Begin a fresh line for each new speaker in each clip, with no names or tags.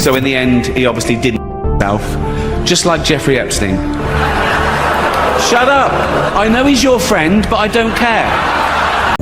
So in the end, he obviously didn't himself, just like Jeffrey Epstein. Shut up! I know he's your friend, but I don't care.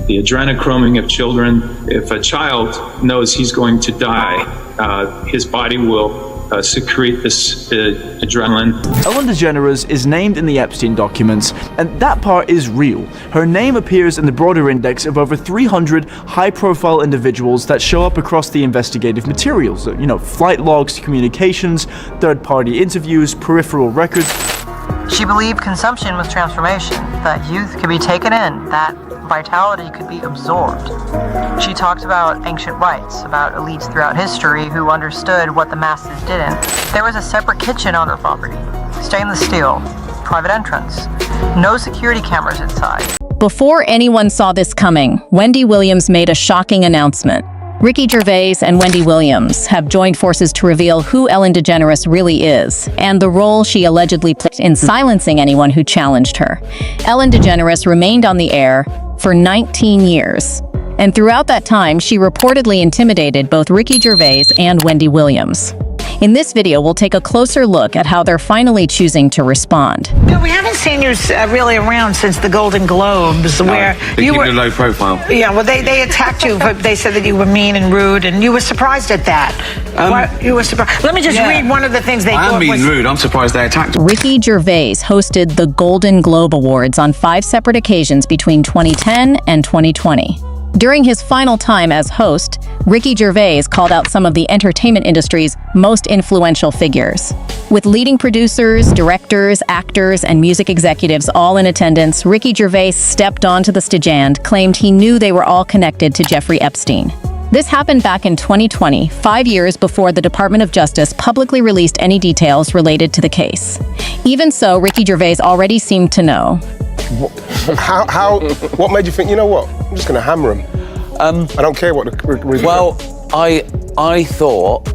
The adrenochroming of children, if a child knows he's going to die, his body will secrete this adrenaline.
Ellen DeGeneres is named in the Epstein documents, and that part is real. Her name appears in the broader index of over 300 high-profile individuals that show up across the investigative materials. You know, flight logs, communications, third-party interviews, peripheral records.
She believed consumption was transformation, that youth could be taken in, that vitality could be absorbed. She talked about ancient rites, about elites throughout history who understood what the masses didn't. There was a separate kitchen on her property, stainless steel, private entrance, no security cameras inside.
Before anyone saw this coming, Wendy Williams made a shocking announcement. Ricky Gervais and Wendy Williams have joined forces to reveal who Ellen DeGeneres really is, and the role she allegedly played in silencing anyone who challenged her. Ellen DeGeneres remained on the air for 19 years, and throughout that time, she reportedly intimidated both Ricky Gervais and Wendy Williams. In this video, we'll take a closer look at how they're finally choosing to respond.
No, we haven't seen you really around since the Golden Globes, where you were
low profile.
Yeah, well, they attacked you, but they said that you were mean and rude, and you were surprised at that. You were surprised. Let me just read one of the things they thought was...
I'm mean and rude. I'm surprised they attacked her.
Ricky Gervais hosted the Golden Globe Awards on 5 separate occasions between 2010 and 2020. During his final time as host, Ricky Gervais called out some of the entertainment industry's most influential figures. With leading producers, directors, actors, and music executives all in attendance, Ricky Gervais stepped onto the stage and claimed he knew they were all connected to Jeffrey Epstein. This happened back in 2020, 5 years before the Department of Justice publicly released any details related to the case. Even so, Ricky Gervais already seemed to know.
What made you think, you know what, I'm just going to hammer him? I don't care what the...
Well, I thought,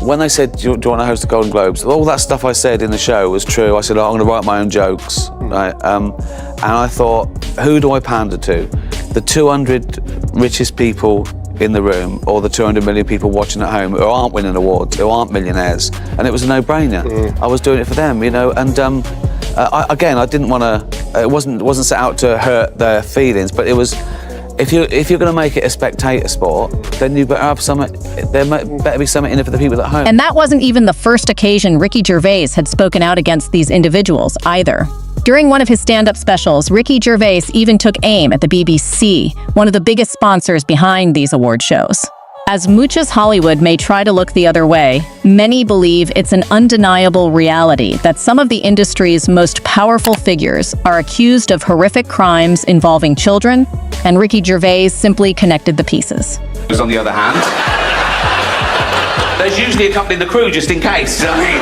when they said, do you want to host the Golden Globes, all that stuff I said in the show was true. I said, I'm going to write my own jokes, right? And I thought, who do I pander to? The 200 richest people in the room, or the 200 million people watching at home who aren't winning awards, who aren't millionaires, and it was a no-brainer. I was doing it for them, you know, and I didn't want to. It wasn't set out to hurt their feelings, but it was. If you're going to make it a spectator sport, then you better have something. There better be something in it for the people at home.
And that wasn't even the first occasion Ricky Gervais had spoken out against these individuals either. During one of his stand-up specials, Ricky Gervais even took aim at the BBC, one of the biggest sponsors behind these award shows. As much as Hollywood may try to look the other way, many believe it's an undeniable reality that some of the industry's most powerful figures are accused of horrific crimes involving children, and Ricky Gervais simply connected the pieces.
On the other hand, there's usually a company in the crew just in case. I mean,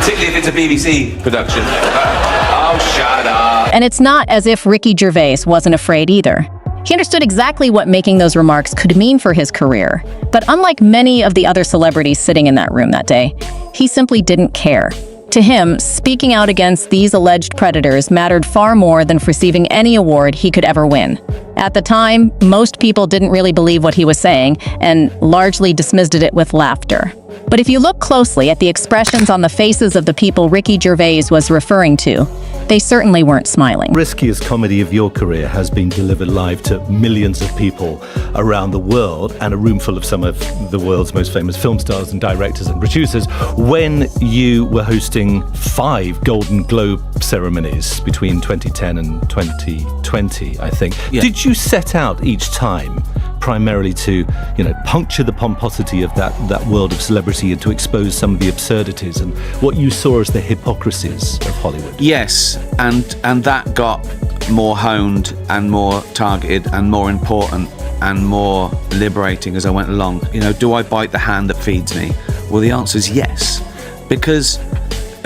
particularly if it's a BBC production. Oh, shut up.
And it's not as if Ricky Gervais wasn't afraid either. He understood exactly what making those remarks could mean for his career. But unlike many of the other celebrities sitting in that room that day, he simply didn't care. To him, speaking out against these alleged predators mattered far more than receiving any award he could ever win. At the time, most people didn't really believe what he was saying and largely dismissed it with laughter. But if you look closely at the expressions on the faces of the people Ricky Gervais was referring to, they certainly weren't smiling.
Riskiest comedy of your career has been delivered live to millions of people around the world, and a room full of some of the world's most famous film stars and directors and producers, when you were hosting 5 Golden Globe ceremonies between 2010 and 2020, I think. Yeah. Did you set out each time primarily to, you know, puncture the pomposity of that world of celebrity and to expose some of the absurdities and what you saw as the hypocrisies of Hollywood?
Yes, and that got more honed and more targeted and more important and more liberating as I went along. You know, do I bite the hand that feeds me? Well, the answer is yes, because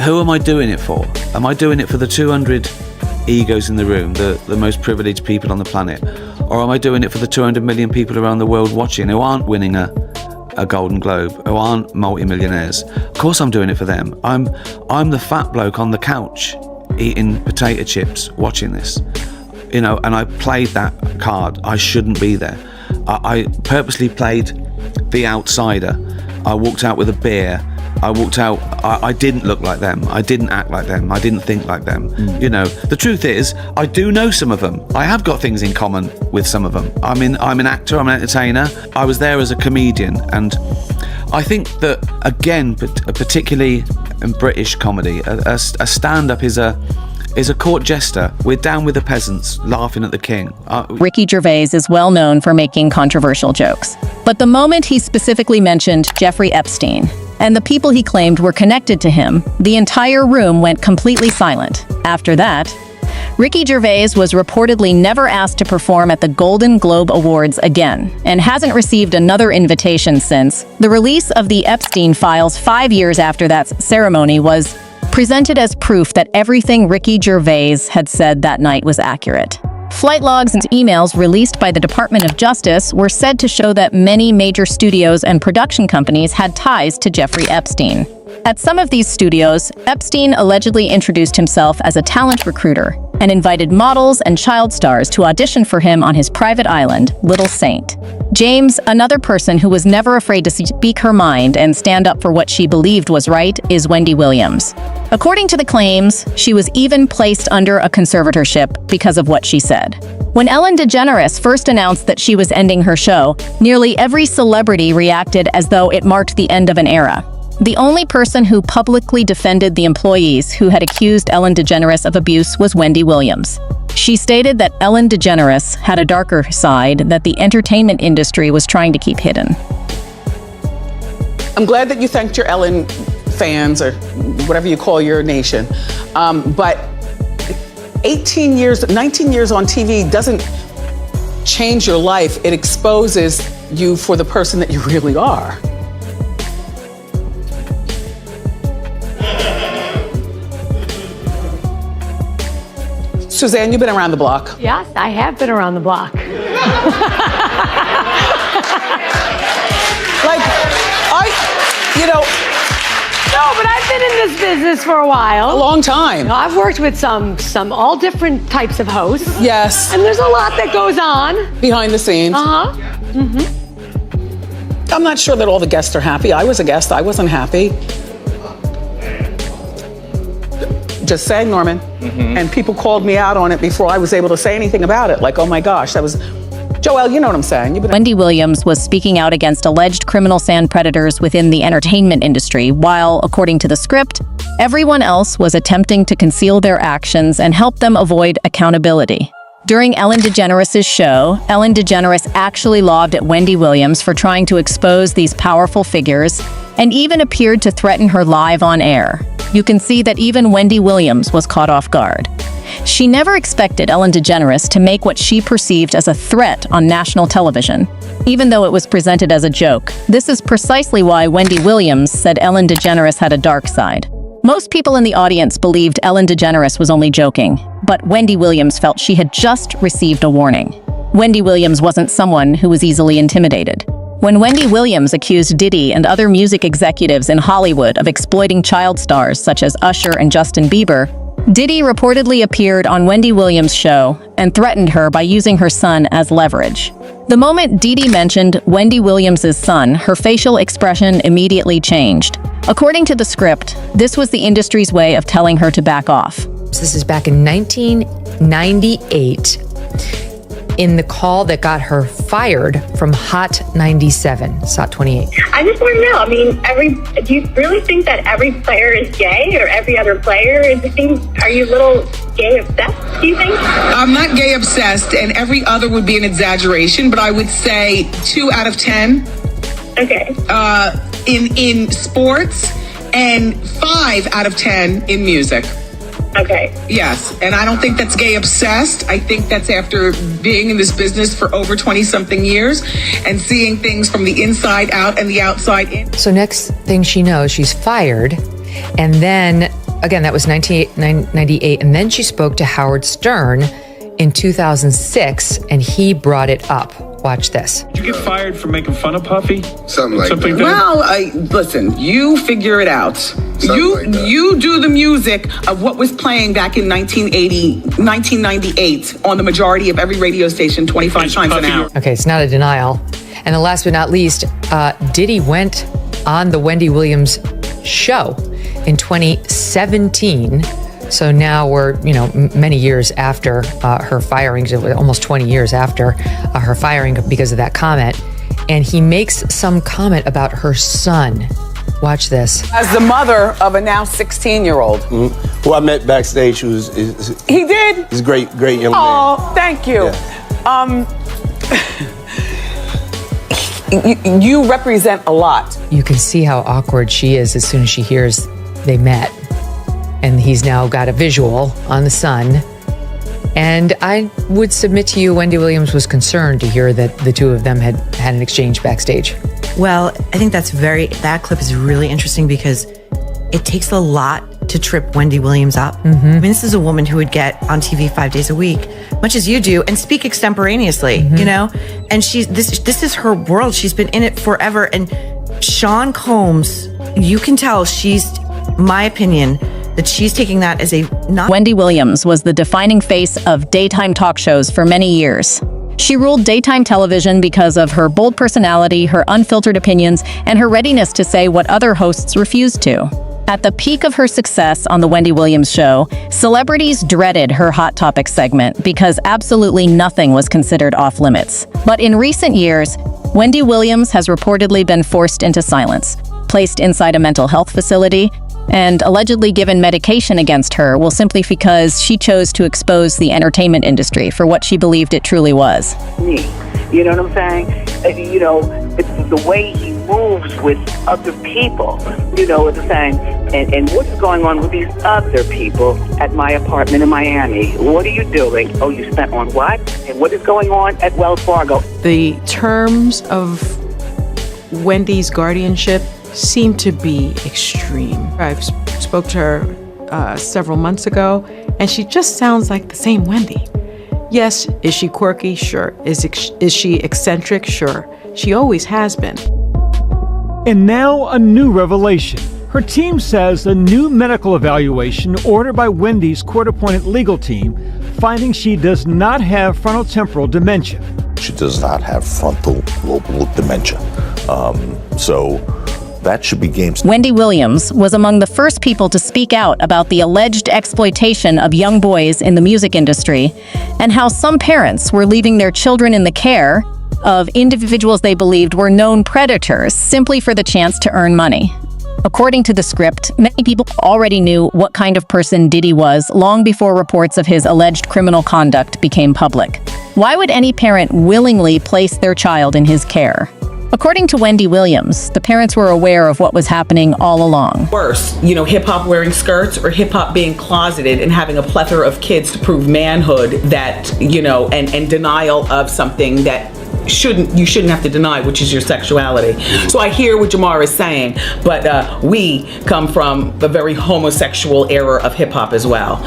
who am I doing it for? Am I doing it for the 200 egos in the room, the most privileged people on the planet? Or am I doing it for the 200 million people around the world watching who aren't winning a Golden Globe, who aren't multi-millionaires? Of course I'm doing it for them. I'm the fat bloke on the couch eating potato chips watching this, you know, and I played that card. I shouldn't be there. I purposely played the outsider I walked out with a beer. I walked out, I didn't look like them. I didn't act like them. I didn't think like them. You know, the truth is, I do know some of them. I have got things in common with some of them. I'm an actor, I'm an entertainer. I was there as a comedian. And I think that, again, particularly in British comedy, a stand-up is a court jester. We're down with the peasants, laughing at the king.
Ricky Gervais is well known for making controversial jokes. But the moment he specifically mentioned Jeffrey Epstein and the people he claimed were connected to him, the entire room went completely silent. After that, Ricky Gervais was reportedly never asked to perform at the Golden Globe Awards again, and hasn't received another invitation since. The release of the Epstein files 5 years after that ceremony was presented as proof that everything Ricky Gervais had said that night was accurate. Flight logs and emails released by the Department of Justice were said to show that many major studios and production companies had ties to Jeffrey Epstein. At some of these studios, Epstein allegedly introduced himself as a talent recruiter and invited models and child stars to audition for him on his private island, Little Saint. James, another person who was never afraid to speak her mind and stand up for what she believed was right, is Wendy Williams. According to the claims, she was even placed under a conservatorship because of what she said. When Ellen DeGeneres first announced that she was ending her show, nearly every celebrity reacted as though it marked the end of an era. The only person who publicly defended the employees who had accused Ellen DeGeneres of abuse was Wendy Williams. She stated that Ellen DeGeneres had a darker side that the entertainment industry was trying to keep hidden.
I'm glad that you thanked your Ellen fans, or whatever you call your nation. But 19 years on TV doesn't change your life. It exposes you for the person that you really are. Suzanne, you've been around the block.
Yes, I have been around the block. No, but I've been in this business for a while.
A long time.
I've worked with some all different types of hosts.
Yes.
And there's a lot that goes on.
Behind the scenes.
Uh-huh.
Mm-hmm. I'm not sure that all the guests are happy. I was a guest, I wasn't happy. Just saying, Norman. Mm-hmm. And people called me out on it before I was able to say anything about it. Like, oh my gosh, that was... Joelle, you know what I'm saying.
Wendy Williams was speaking out against alleged criminal sand predators within the entertainment industry, while, according to the script, everyone else was attempting to conceal their actions and help them avoid accountability. During Ellen DeGeneres' show, Ellen DeGeneres actually lobbed at Wendy Williams for trying to expose these powerful figures, and even appeared to threaten her live on air. You can see that even Wendy Williams was caught off guard. She never expected Ellen DeGeneres to make what she perceived as a threat on national television, even though it was presented as a joke. This is precisely why Wendy Williams said Ellen DeGeneres had a dark side. Most people in the audience believed Ellen DeGeneres was only joking, but Wendy Williams felt she had just received a warning. Wendy Williams wasn't someone who was easily intimidated. When Wendy Williams accused Diddy and other music executives in Hollywood of exploiting child stars such as Usher and Justin Bieber, Diddy reportedly appeared on Wendy Williams' show and threatened her by using her son as leverage. The moment Diddy mentioned Wendy Williams' son, her facial expression immediately changed. According to the script, this was the industry's way of telling her to back off.
This is back in 1998. In the call that got her fired from Hot 97, Hot 28.
I just want to know, do you really think that every player is gay, or every other player is a thing? Are you a little gay obsessed, do you think?
I'm not gay obsessed, and every other would be an exaggeration, but I would say 2 out of 10.
Okay.
In sports, and 5 out of 10 in music.
Okay.
Yes, and I don't think that's gay obsessed. I think that's after being in this business for over 20-something years and seeing things from the inside out and the outside in.
So next thing she knows, she's fired. And then, again, that was 1998. And then she spoke to Howard Stern in 2006, and he brought it up. Watch this.
Did you get fired for making fun of Puffy?
Something like that. Well, listen, you figure it out. You do the music of what was playing back in 1998 on the majority of every radio station 25 times an hour.
Okay, it's not a denial. And the last but not least, Diddy went on the Wendy Williams show in 2017. So now we're, many years after her firing, almost 20 years after her firing because of that comment. And he makes some comment about her son. Watch this.
As the mother of a now 16-year-old.
Who I met backstage, he
did?
He's a great young man.
Oh, thank you.
Yeah.
You represent a lot.
You can see how awkward she is as soon as she hears they met. And he's now got a visual on the son. And I would submit to you, Wendy Williams was concerned to hear that the two of them had an exchange backstage.
Well, I think that clip is really interesting because it takes a lot to trip Wendy Williams up. I mean, this is a woman who would get on TV 5 days a week, much as you do, and speak extemporaneously, And this is her world. She's been in it forever. And Sean Combs, you can tell my opinion, that she's taking that as
Wendy Williams was the defining face of daytime talk shows for many years. She ruled daytime television because of her bold personality, her unfiltered opinions, and her readiness to say what other hosts refused to. At the peak of her success on The Wendy Williams Show, celebrities dreaded her Hot Topics segment because absolutely nothing was considered off-limits. But in recent years, Wendy Williams has reportedly been forced into silence, placed inside a mental health facility, and allegedly given medication against her simply because she chose to expose the entertainment industry for what she believed it truly was.
You know what I'm saying? It's the way he moves with other people. You know what I'm saying? And what's going on with these other people at my apartment in Miami? What are you doing? Oh, you spent on what? And what is going on at Wells Fargo?
The terms of Wendy's guardianship seem to be extreme. I've spoke to her several months ago, and she just sounds like the same Wendy. Yes, is she quirky? Sure. Is she eccentric? Sure. She always has been.
And now a new revelation. Her team says a new medical evaluation ordered by Wendy's court-appointed legal team, finding she does not have frontotemporal dementia.
She does not have frontal lobar dementia. So that should be game.
Wendy Williams was among the first people to speak out about the alleged exploitation of young boys in the music industry and how some parents were leaving their children in the care of individuals they believed were known predators simply for the chance to earn money. According to the script, many people already knew what kind of person Diddy was long before reports of his alleged criminal conduct became public. Why would any parent willingly place their child in his care? According to Wendy Williams, the parents were aware of what was happening all along.
Worse, hip-hop wearing skirts or hip-hop being closeted and having a plethora of kids to prove manhood that, and denial of something that you shouldn't have to deny, which is your sexuality. So I hear what Jamar is saying, but we come from a very homosexual era of hip-hop as well.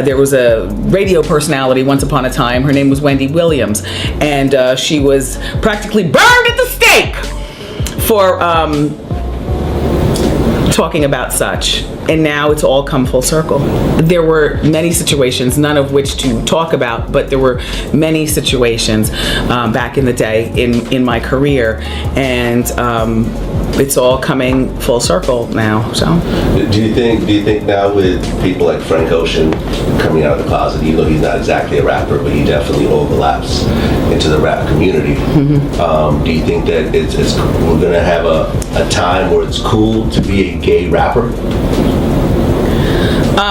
There was a radio personality once upon a time. Her name was Wendy Williams, and she was practically burned at the stake for talking about such. And now it's all come full circle. There were many situations, none of which to talk about, but there were many situations back in the day in my career, and it's all coming full circle now. So,
do you think now with people like Frank Ocean coming out of the closet, even though he's not exactly a rapper, but he definitely overlaps into the rap community? Do you think that we're going to have a time where it's cool to be a gay rapper?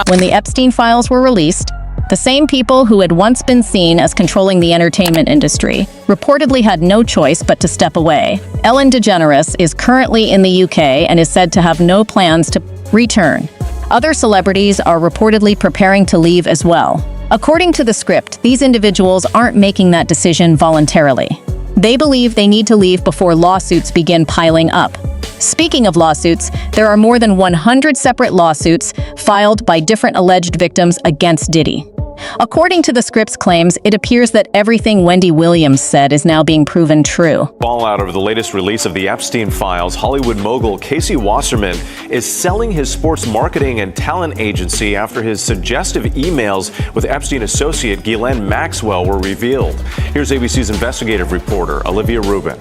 When the Epstein files were released, the same people who had once been seen as controlling the entertainment industry reportedly had no choice but to step away. Ellen DeGeneres is currently in the UK and is said to have no plans to return. Other celebrities are reportedly preparing to leave as well. According to the script, these individuals aren't making that decision voluntarily. They believe they need to leave before lawsuits begin piling up. Speaking of lawsuits, there are more than 100 separate lawsuits filed by different alleged victims against Diddy. According to the script's claims, it appears that everything Wendy Williams said is now being proven true.
Fallout over the latest release of the Epstein files, Hollywood mogul Casey Wasserman is selling his sports marketing and talent agency after his suggestive emails with Epstein associate Ghislaine Maxwell were revealed. Here's ABC's investigative reporter, Olivia Rubin.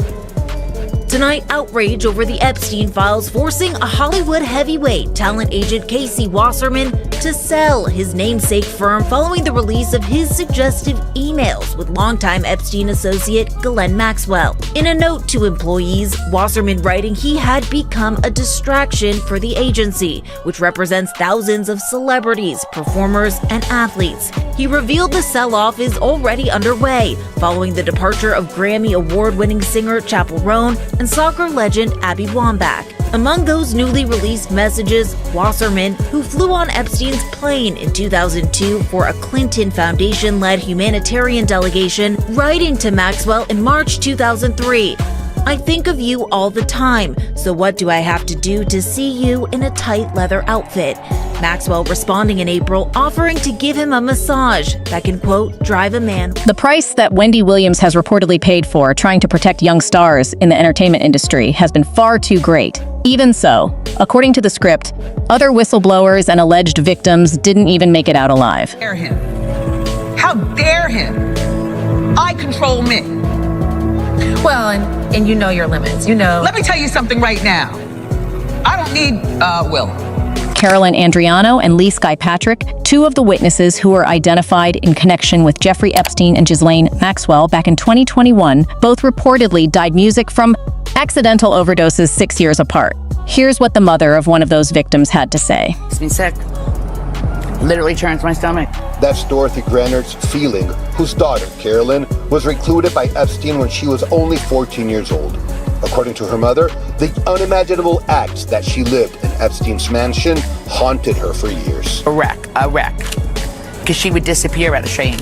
Tonight, outrage over the Epstein files forcing a Hollywood heavyweight talent agent Casey Wasserman to sell his namesake firm following the release of his suggestive emails with longtime Epstein associate Ghislaine Maxwell. In a note to employees, Wasserman writing he had become a distraction for the agency, which represents thousands of celebrities, performers, and athletes. He revealed the sell-off is already underway, following the departure of Grammy Award-winning singer Chappell Roan and soccer legend Abby Wambach. Among those newly released messages, Wasserman, who flew on Epstein's plane in 2002 for a Clinton Foundation-led humanitarian delegation, writing to Maxwell in March 2003, "I think of you all the time, so what do I have to do to see you in a tight leather outfit?" Maxwell responding in April, offering to give him a massage that can, quote, drive a man.
The price that Wendy Williams has reportedly paid for trying to protect young stars in the entertainment industry has been far too great. Even so, according to the script, other whistleblowers and alleged victims didn't even make it out alive.
Dare him. How dare him? I control men.
Well, and you know your limits, you know.
Let me tell you something right now. I don't need Will.
Carolyn Andriano and Lee Skye Patrick, two of the witnesses who were identified in connection with Jeffrey Epstein and Ghislaine Maxwell back in 2021, both reportedly died music from accidental overdoses 6 years apart. Here's what the mother of one of those victims had to say.
Makes me sick. Literally turns my stomach.
That's Dorothy Granert's Feeling, whose daughter, Carolyn, was recluded by Epstein when she was only 14 years old. According to her mother, the unimaginable acts that she lived in Epstein's mansion haunted her for years.
A wreck. Because she would disappear out of shame.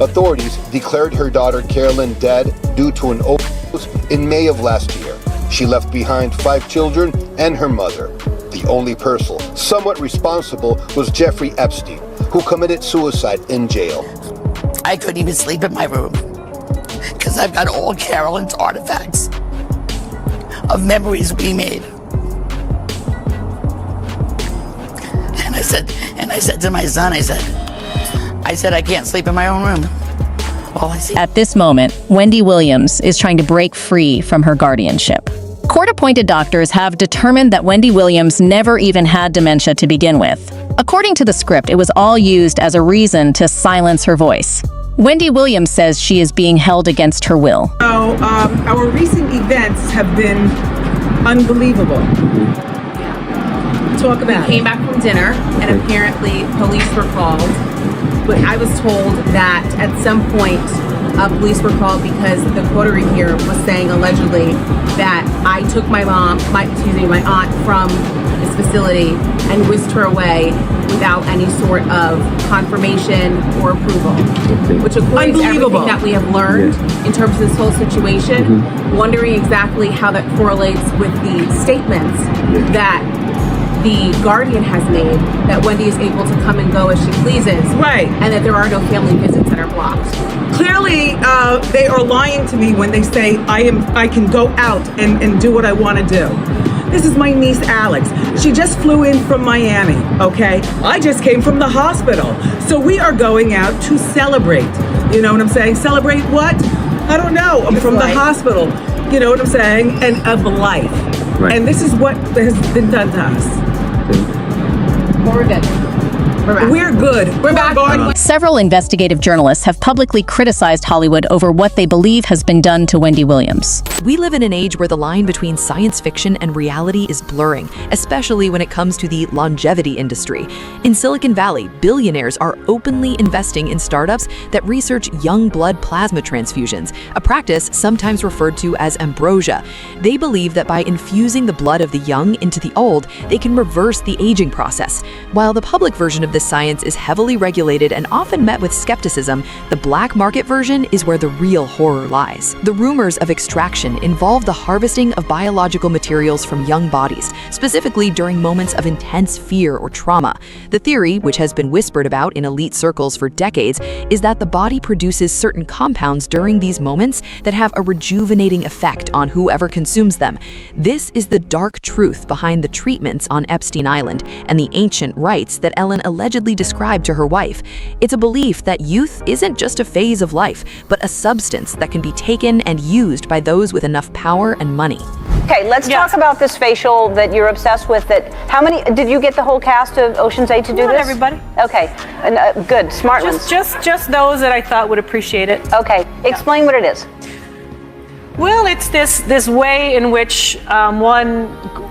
Authorities declared her daughter Carolyn dead due to an overdose in May of last year. She left behind 5 children and her mother. The only person somewhat responsible was Jeffrey Epstein, who committed suicide in jail.
I couldn't even sleep in my room because I've got all Carolyn's artifacts of memories we made. And I said to my son, I said, I can't sleep in my own room. All I see.
At this moment, Wendy Williams is trying to break free from her guardianship. Court-appointed doctors have determined that Wendy Williams never even had dementia to begin with. According to the script, it was all used as a reason to silence her voice. Wendy Williams says she is being held against her will.
Our recent events have been unbelievable. Talk about it.
We came back from dinner, and apparently police were called. But I was told that at some point, police were called because the coterie here was saying allegedly that I took my aunt from this facility and whisked her away without any sort of confirmation or approval, which avoids everything that we have learned in terms of this whole situation. Wondering exactly how that correlates with the statements that the Guardian has made that Wendy is able to come and go as she pleases,
right?
And that there are no family visits that are blocked.
Clearly, they are lying to me when they say I can go out and do what I want to do. This is my niece Alex. She just flew in from Miami, okay? I just came from the hospital. So we are going out to celebrate. You know what I'm saying? Celebrate what? I don't know. I'm from the hospital. You know what I'm saying? And of life. Right. And this is what has been done to us.
We're good.
We're good. We're back.
Several investigative journalists have publicly criticized Hollywood over what they believe has been done to Wendy Williams.
We live in an age where the line between science fiction and reality is blurring, especially when it comes to the longevity industry. In Silicon Valley, billionaires are openly investing in startups that research young blood plasma transfusions, a practice sometimes referred to as ambrosia. They believe that by infusing the blood of the young into the old, they can reverse the aging process. While the public version of this science is heavily regulated and often met with skepticism, the black market version is where the real horror lies. The rumors of extraction involve the harvesting of biological materials from young bodies, specifically during moments of intense fear or trauma. The theory, which has been whispered about in elite circles for decades, is that the body produces certain compounds during these moments that have a rejuvenating effect on whoever consumes them. This is the dark truth behind the treatments on Epstein Island and the ancient rites that Ellen allegedly allegedly described to her wife. It's a belief that youth isn't just a phase of life, but a substance that can be taken and used by those with enough power and money.
Okay, let's talk about this facial that you're obsessed with. How many, did you get the whole cast of Ocean's 8 to do this?
Not everybody.
Okay, and, good, smart ones.
Just those that I thought would appreciate it.
Okay, explain what it is.
Well, it's this way in which one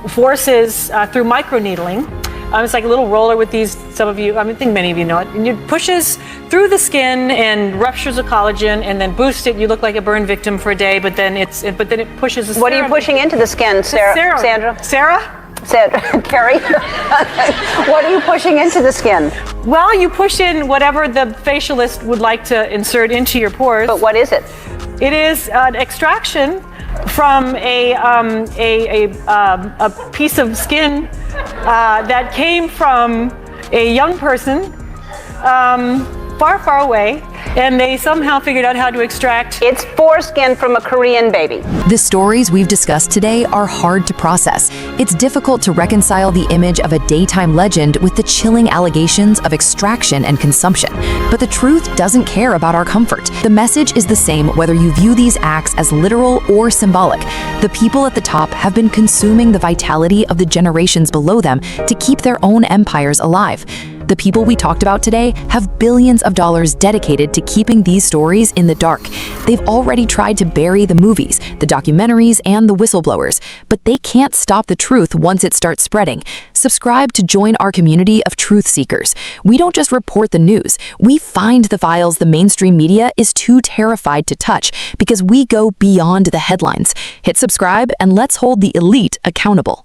forces through microneedling. It's like a little roller with these, some of you, I think many of you know it, and it pushes through the skin and ruptures the collagen and then boosts it. You look like a burn victim for a day, but then it pushes the serum.
What are you pushing into the skin, Sandra? Carrie? What are you pushing into the skin?
Well, you push in whatever the facialist would like to insert into your pores.
But what is it?
It is an extraction from a piece of skin that came from a young person far, far away, and they somehow figured out how to extract.
It's foreskin from a Korean baby.
The stories we've discussed today are hard to process. It's difficult to reconcile the image of a daytime legend with the chilling allegations of extraction and consumption. But the truth doesn't care about our comfort. The message is the same whether you view these acts as literal or symbolic. The people at the top have been consuming the vitality of the generations below them to keep their own empires alive. The people we talked about today have billions of dollars dedicated to keeping these stories in the dark. They've already tried to bury the movies, the documentaries, and the whistleblowers, but they can't stop the truth once it starts spreading. Subscribe to join our community of truth seekers. We don't just report the news, we find the files the mainstream media is too terrified to touch because we go beyond the headlines. Hit subscribe and let's hold the elite accountable.